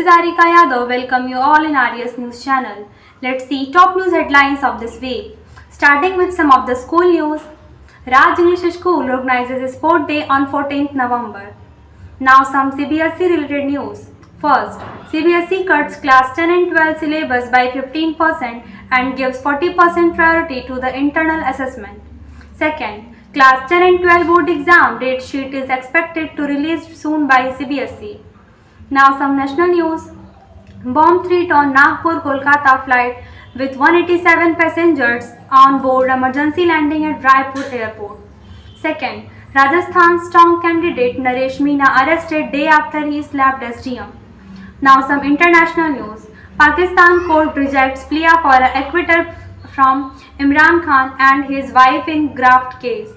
is Arika Yadav. Welcome you all in RS News channel. Let's see top news headlines of this week. Starting with some of the school news. Raj English School organizes a sport day on 14th November. Now some CBSE related news. First, CBSE cuts class 10 and 12 syllabus by 15% and gives 40% priority to the internal assessment. Second, class 10 and 12 board exam date sheet is expected to release soon by CBSE. Now some national news. Bomb threat on Nagpur-Kolkata flight with 187 passengers on board emergency landing at Raipur airport. Second, Rajasthan's strong candidate Naresh Meena arrested day after he slapped SDM. Now some international news. Pakistan court rejects plea for acquittal from Imran Khan and his wife in graft case.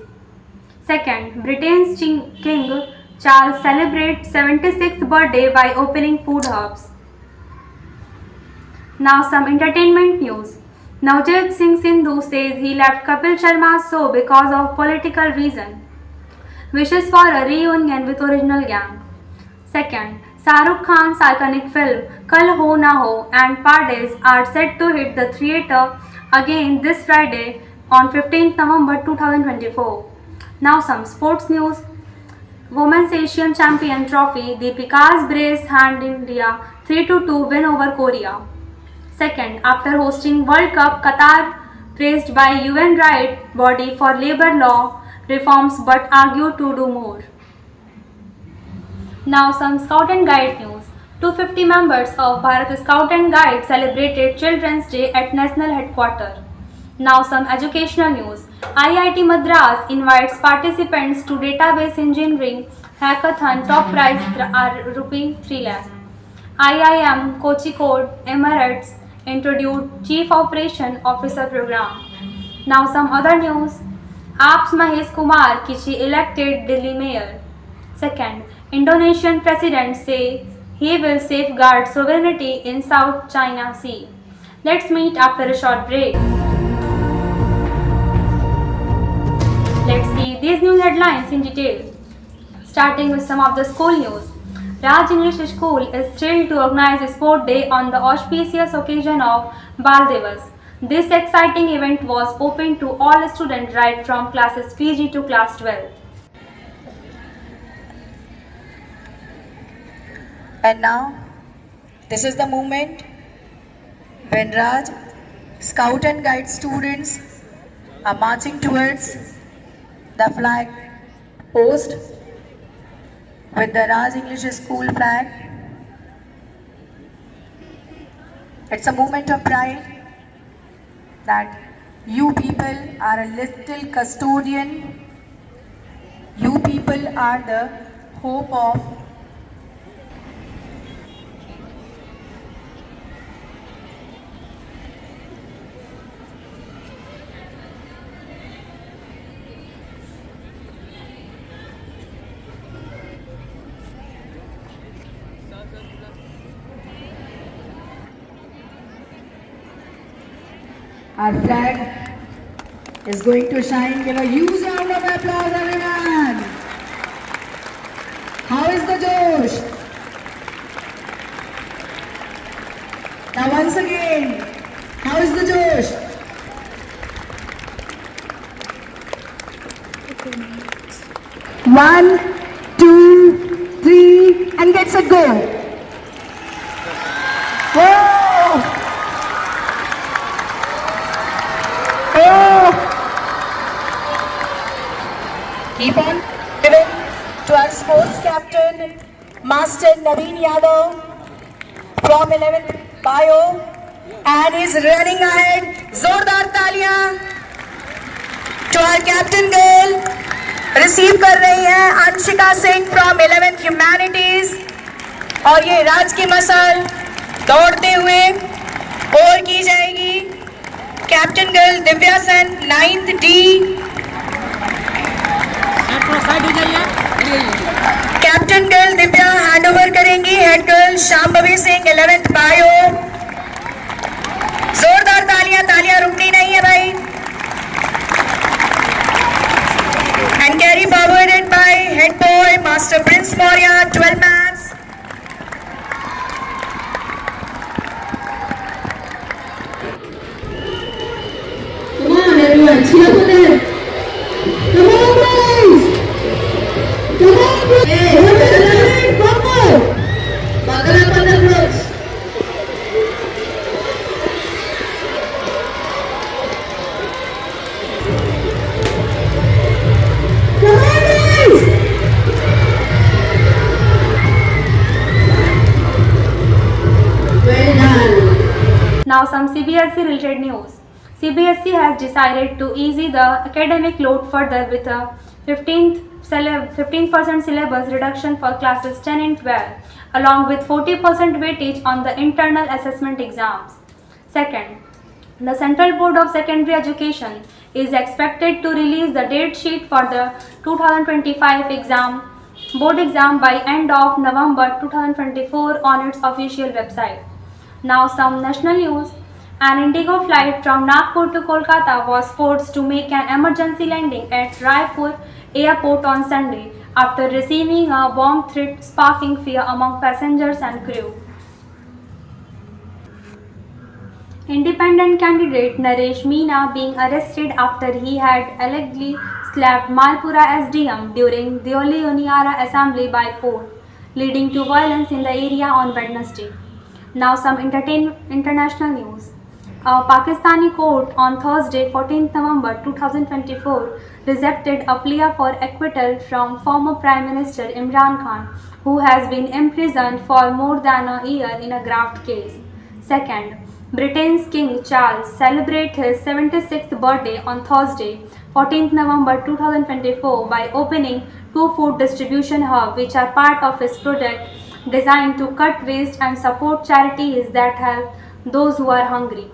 Second, Britain's King Charles celebrates 76th birthday by opening food hubs. Now some entertainment news. Navjot Singh Sindhu says he left Kapil Sharma's show because of political reason. Wishes for a reunion with original gang. Second, Shah Rukh Khan's iconic film Kal Ho Na Ho and Pardes are set to hit the theatre again this Friday on 15th November 2024. Now some sports news. Women's Asian Champion Trophy, Deepika's brace hand India 3-2 win over Korea. Second, after hosting World Cup, Qatar praised by UN right body for labor law reforms but argued to do more. Now some Scout and Guide news. 250 members of Bharat Scout and Guide celebrated Children's Day at National Headquarters. Now some educational news. IIT Madras invites participants to database engineering hackathon. Top prize are Rs 3 lakh. IIM Kozhikode Emirates introduced Chief Operation Officer program. Now some other news. AAP's Mahesh Kumar Kishi elected Delhi Mayor. Second, Indonesian President says he will safeguard sovereignty in South China Sea. Let's meet after a short break. Let's see these news headlines in detail. Starting with some of the school news. Raj English School is thrilled to organize a sport day on the auspicious occasion of Bal Divas. This exciting event was open to all students right from classes PG to class 12. And now, this is the moment when Raj Scout and Guide students are marching towards the flag post with the Raj English School flag. It's a moment of pride that you people are a little custodian. You people are the hope of our flag is going to shine. Give a huge round of applause, everyone. How is the Josh? Now once again, how is the Josh? One, two, three, and get set, go. Whoa! Keep on giving to our sports captain, Master Naveen Yadav from 11th Bio, and he's running ahead. Zordar तालियां to our captain girl. Receive कर रही हैं Anshika Singh from 11th Humanities, और ये राज की muscle दौड़ते हुए और की जाएगी captain girl Divya Sen 9th D. Captain girl Divya hand over करेंगी head girl Shambhavi Singh 11th bio. जोरदार तालियां, तालियां रुकनी नहीं है भाई. And carry forwarded by head boy master Prince Maurya 12 मैच. much. Here for them. Come on, guys. Come on, guys. Hey, one more. Buckle up on the clothes. Come on, guys. Well done. Now some CBSE related news. CBSE has decided to ease the academic load further with a 15% syllabus reduction for classes 10 and 12, along with 40% weightage on the internal assessment exams. Second, the Central Board of Secondary Education is expected to release the date sheet for the 2025 board exam by end of November 2024 on its official website. Now some national news. An Indigo flight from Nagpur to Kolkata was forced to make an emergency landing at Raipur airport on Sunday after receiving a bomb threat sparking fear among passengers and crew. Independent candidate Naresh Meena being arrested after he had allegedly slapped Malpura SDM during Deoli Uniara assembly by force, leading to violence in the area on Wednesday. Now some international news. A Pakistani court on Thursday, 14th November 2024, rejected a plea for acquittal from former Prime Minister Imran Khan, who has been imprisoned for more than a year in a graft case. Second, Britain's King Charles celebrated his 76th birthday on Thursday, 14th November 2024, by opening two food distribution hubs, which are part of his project designed to cut waste and support charities that help those who are hungry.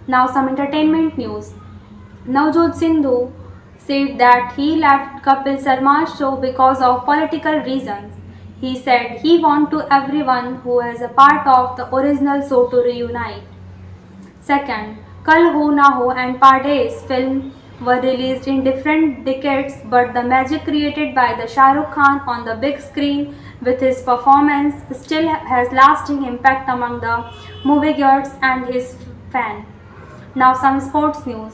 Now some entertainment news. Navjot Sindhu said that he left Kapil Sharma's show because of political reasons. He said he wants to everyone who is a part of the original show to reunite. Second, Kal Ho Na Ho and Pardes film were released in different decades, but the magic created by the Shah Rukh Khan on the big screen with his performance still has lasting impact among the moviegoers and his fans. Now some sports news.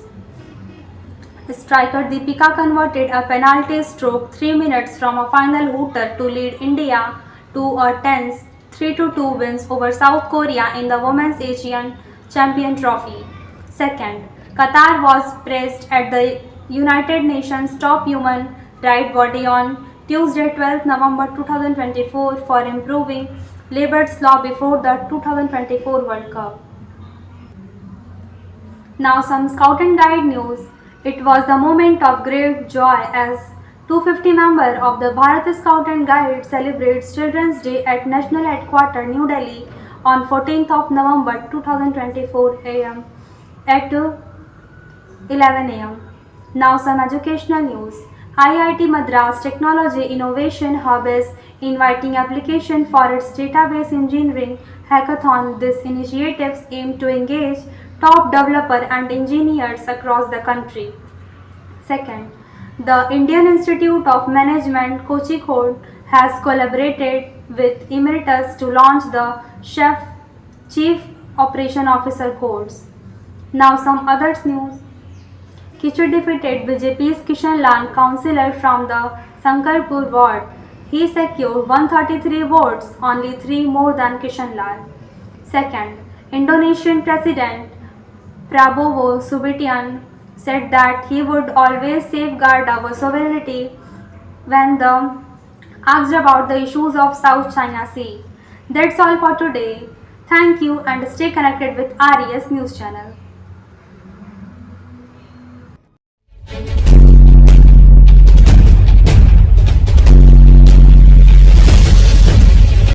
Striker Deepika converted a penalty stroke 3 minutes from a final hooter to lead India to a tense 3-2 wins over South Korea in the Women's Asian Champion Trophy. Second, Qatar was praised at the United Nations Top Human Rights Body on Tuesday, 12 November 2024 for improving labor's law before the 2024 World Cup. Now some Scout and Guide news. It was the moment of great joy as 250 members of the Bharat Scout and Guide celebrates Children's Day at National Headquarters, New Delhi on 14th of November 2024 am at 11 am. Now some educational news. IIT Madras Technology Innovation Hub is inviting application for its database engineering hackathon. These initiatives aim to engage top developers and engineers across the country. Second, the Indian Institute of Management Kozhikode has collaborated with Emeritus to launch the Chief Operation Officer course. Now some other news. Kichur defeated BJP's Kishan Lal, councillor from the Sankarpur ward. He secured 133 votes, only 3 more than Kishan Lal. Second, Indonesian President Prabowo Subianto said that he would always safeguard our sovereignty when asked about the issues of South China Sea. That's all for today. Thank you and stay connected with RES News Channel.